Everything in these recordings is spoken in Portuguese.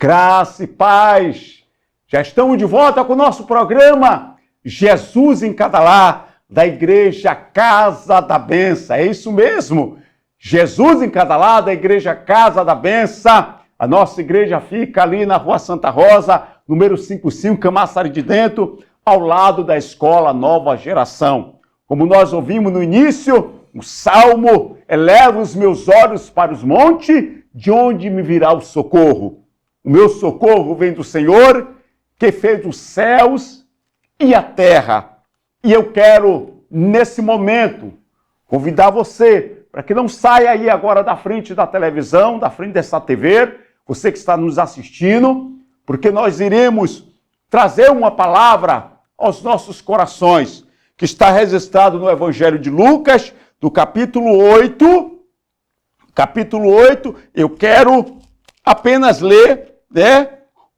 Graça e paz. Já estamos de volta com o nosso programa Jesus em Cada Lar, da Igreja Casa da Benção. É isso mesmo. Jesus em Cada Lar, da Igreja Casa da Benção. A nossa igreja fica ali na Rua Santa Rosa, número 55, Camaçari de Dentro, ao lado da Escola Nova Geração. Como nós ouvimos no início, o Salmo: eleva os meus olhos para os montes, de onde me virá o socorro? O meu socorro vem do Senhor, que fez os céus e a terra. E eu quero, nesse momento, convidar você para que não saia aí agora da frente da televisão, da frente dessa TV, você que está nos assistindo, porque nós iremos trazer uma palavra aos nossos corações, que está registrado no Evangelho de Lucas, do capítulo 8. Capítulo 8, eu quero apenas ler,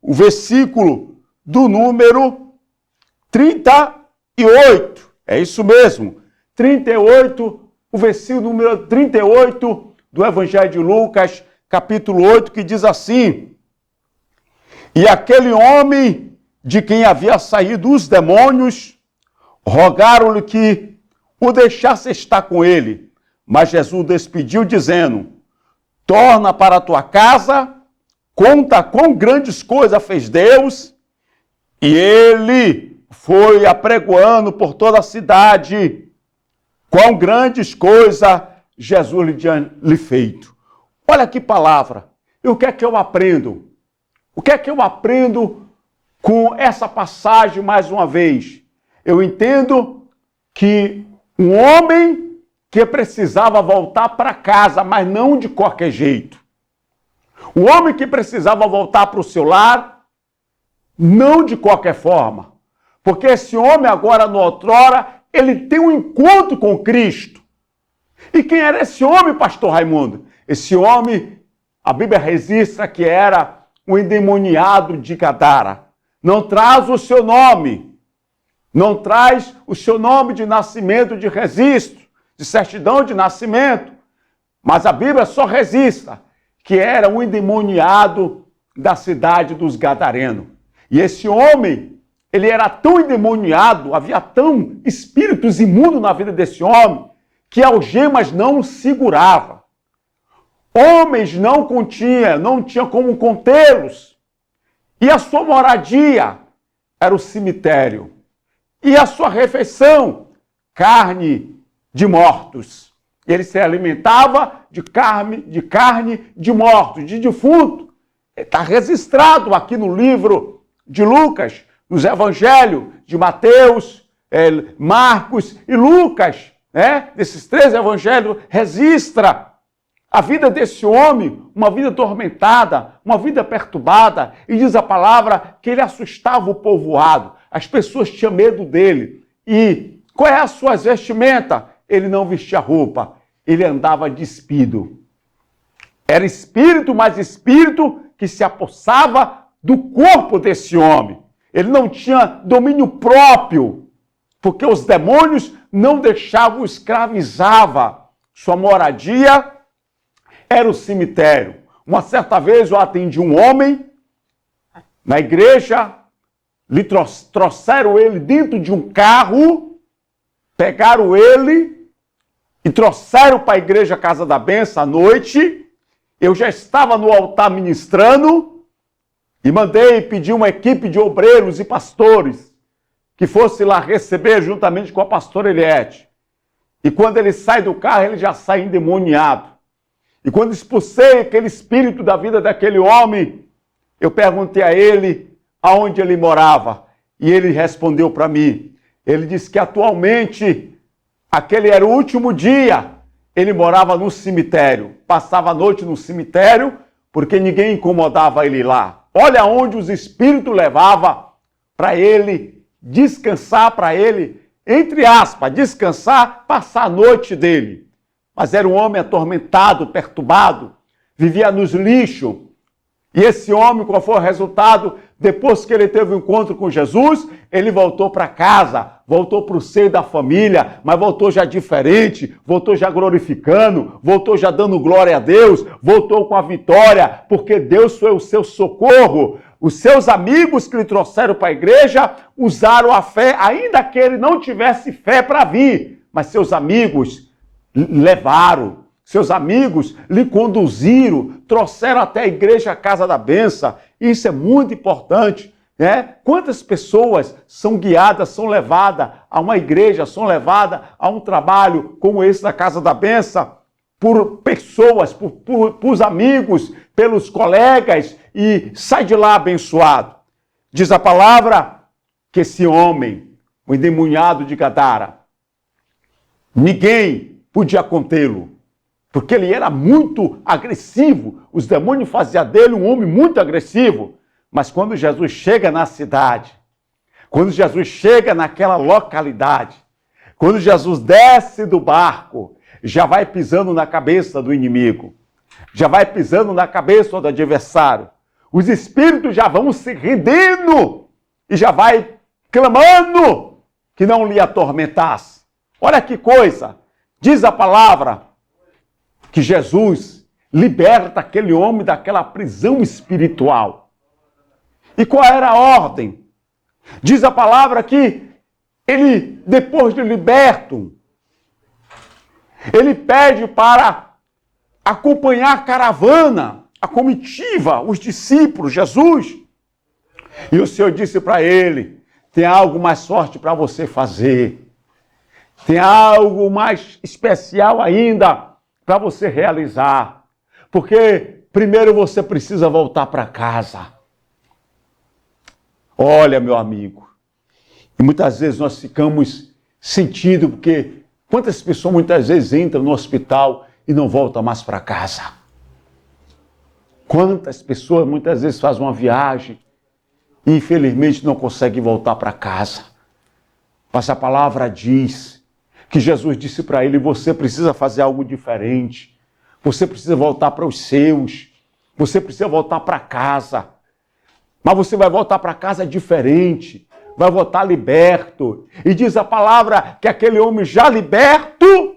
o versículo do número 38. É isso mesmo, 38, o versículo número 38 do Evangelho de Lucas, capítulo 8, que diz assim: e aquele homem de quem havia saído os demônios, rogaram-lhe que o deixasse estar com ele. Mas Jesus despediu, dizendo: torna para a tua casa, conta quão grandes coisas fez Deus. E ele foi apregoando por toda a cidade quão grandes coisas Jesus lhe tinha feito. Olha que palavra. E o que é que eu aprendo? O que é que eu aprendo com essa passagem mais uma vez? Eu entendo que um homem que precisava voltar para casa, mas não de qualquer jeito. O homem que precisava voltar para o seu lar, não de qualquer forma. Porque esse homem agora, no outrora, ele tem um encontro com Cristo. E quem era esse homem, pastor Raimundo? Esse homem, a Bíblia registra que era um endemoniado de Gadara. Não traz o seu nome. Não traz o seu nome de nascimento, de registro, de certidão de nascimento. Mas a Bíblia só registra que era um endemoniado da cidade dos Gadarenos. E esse homem, ele era tão endemoniado, havia tão espíritos imundos na vida desse homem, que algemas não o seguravam. Homens não tinha como contê-los. E a sua moradia era o cemitério. E a sua refeição, carne de mortos. Ele se alimentava de carne de mortos, de defunto. Está registrado aqui no livro de Lucas, nos evangelhos de Mateus, Marcos e Lucas. Desses três evangelhos, registra a vida desse homem, uma vida atormentada, uma vida perturbada. E diz a palavra que ele assustava o povoado. As pessoas tinham medo dele. E qual é a sua vestimenta? Ele não vestia roupa, ele andava despido. Era espírito, mas espírito que se apossava do corpo desse homem. Ele não tinha domínio próprio, porque os demônios não deixavam, escravizava. Sua moradia era o cemitério. Uma certa vez eu atendi um homem na igreja, lhe trouxeram ele dentro de um carro, pegaram ele e trouxeram para a igreja Casa da Benção à noite. Eu já estava no altar ministrando e mandei pedir uma equipe de obreiros e pastores que fosse lá receber juntamente com a pastora Eliette. E quando ele sai do carro, ele já sai endemoniado. E quando expulsei aquele espírito da vida daquele homem, eu perguntei a ele aonde ele morava. E ele respondeu para mim. Ele disse que atualmente, aquele era o último dia, ele morava no cemitério. Passava a noite no cemitério, porque ninguém incomodava ele lá. Olha onde os espíritos levavam para ele descansar, para ele, entre aspas, descansar, passar a noite dele. Mas era um homem atormentado, perturbado, vivia nos lixos. E esse homem, qual foi o resultado? depois que ele teve um encontro com Jesus, ele voltou para casa, voltou para o seio da família, mas voltou já diferente, voltou já glorificando, voltou já dando glória a Deus, voltou com a vitória, porque Deus foi o seu socorro. Os seus amigos que lhe trouxeram para a igreja usaram a fé, ainda que ele não tivesse fé para vir, mas seus amigos levaram. Seus amigos lhe conduziram, trouxeram até a igreja a casa da bênção. Isso é muito importante, né? Quantas pessoas são guiadas, são levadas a uma igreja, são levadas a um trabalho como esse da casa da bênção, por pessoas, por os amigos, pelos colegas, e sai de lá abençoado. Diz a palavra que esse homem, o endemoniado de Gadara, ninguém podia contê-lo, porque ele era muito agressivo. Os demônios faziam dele um homem muito agressivo. Mas quando Jesus chega na cidade, quando Jesus chega naquela localidade, quando Jesus desce do barco, já vai pisando na cabeça do inimigo, já vai pisando na cabeça do adversário. Os espíritos já vão se rendendo e já vai clamando que não lhe atormentasse. Olha que coisa! Diz a palavra que Jesus liberta aquele homem daquela prisão espiritual. E qual era a ordem? Diz a palavra que ele, depois de liberto, ele pede para acompanhar a caravana, a comitiva, os discípulos, Jesus. E o Senhor disse para ele: tem algo mais forte para você fazer. Tem algo mais especial ainda para você realizar. Porque primeiro você precisa voltar para casa. Olha, meu amigo, e muitas vezes nós ficamos sentindo, porque quantas pessoas muitas vezes entram no hospital e não voltam mais para casa? Quantas pessoas muitas vezes fazem uma viagem e infelizmente não conseguem voltar para casa? Mas a palavra diz que Jesus disse para ele: você precisa fazer algo diferente. Você precisa voltar para os seus. Você precisa voltar para casa. Mas você vai voltar para casa diferente. Vai voltar liberto. E diz a palavra que aquele homem já liberto,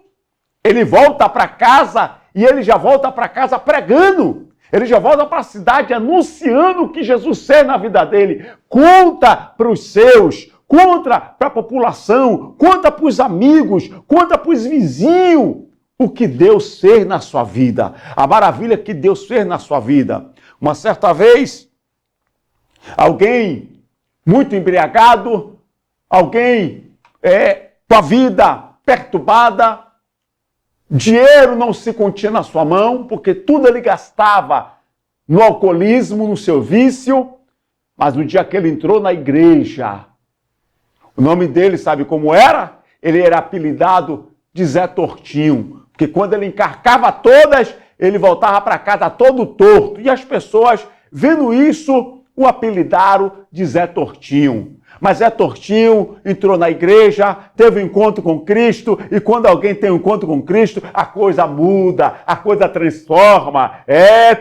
ele volta para casa e ele já volta para casa pregando. Ele já volta para a cidade anunciando o que Jesus fez na vida dele. Conta para os seus. Conta para a população, conta para os amigos, conta para os vizinhos o que Deus fez na sua vida, a maravilha que Deus fez na sua vida. Uma certa vez, alguém muito embriagado, alguém com a vida perturbada, dinheiro não se continha na sua mão, porque tudo ele gastava no alcoolismo, no seu vício, mas no dia que ele entrou na igreja, o nome dele, sabe como era? Ele era apelidado de Zé Tortinho, porque quando ele encarcava todas, ele voltava para casa todo torto. E as pessoas, vendo isso, o apelidaram de Zé Tortinho. Mas Zé Tortinho entrou na igreja, teve um encontro com Cristo, e quando alguém tem um encontro com Cristo, a coisa muda, a coisa transforma,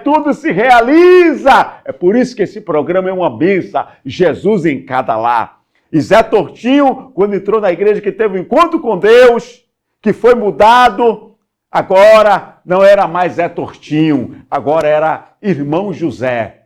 tudo se realiza. É por isso que esse programa é uma bênção, Jesus em cada lar. E Zé Tortinho, quando entrou na igreja, que teve um encontro com Deus, que foi mudado, agora não era mais Zé Tortinho, agora era Irmão José.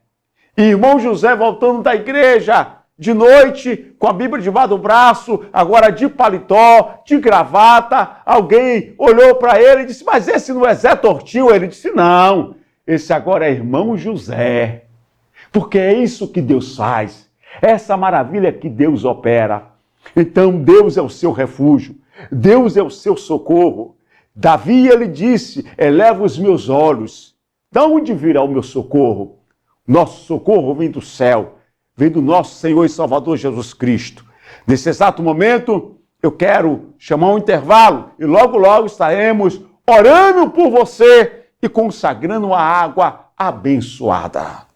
E Irmão José voltando da igreja de noite, com a Bíblia debaixo do braço, agora de paletó, de gravata, alguém olhou para ele e disse: mas esse não é Zé Tortinho? Ele disse: não, esse agora é Irmão José. Porque é isso que Deus faz. Essa maravilha que Deus opera. Então Deus é o seu refúgio, Deus é o seu socorro. Davi, ele disse: eleva os meus olhos, de onde virá o meu socorro? Nosso socorro vem do céu, vem do nosso Senhor e Salvador Jesus Cristo. Nesse exato momento, eu quero chamar um intervalo e logo, logo estaremos orando por você e consagrando a água abençoada.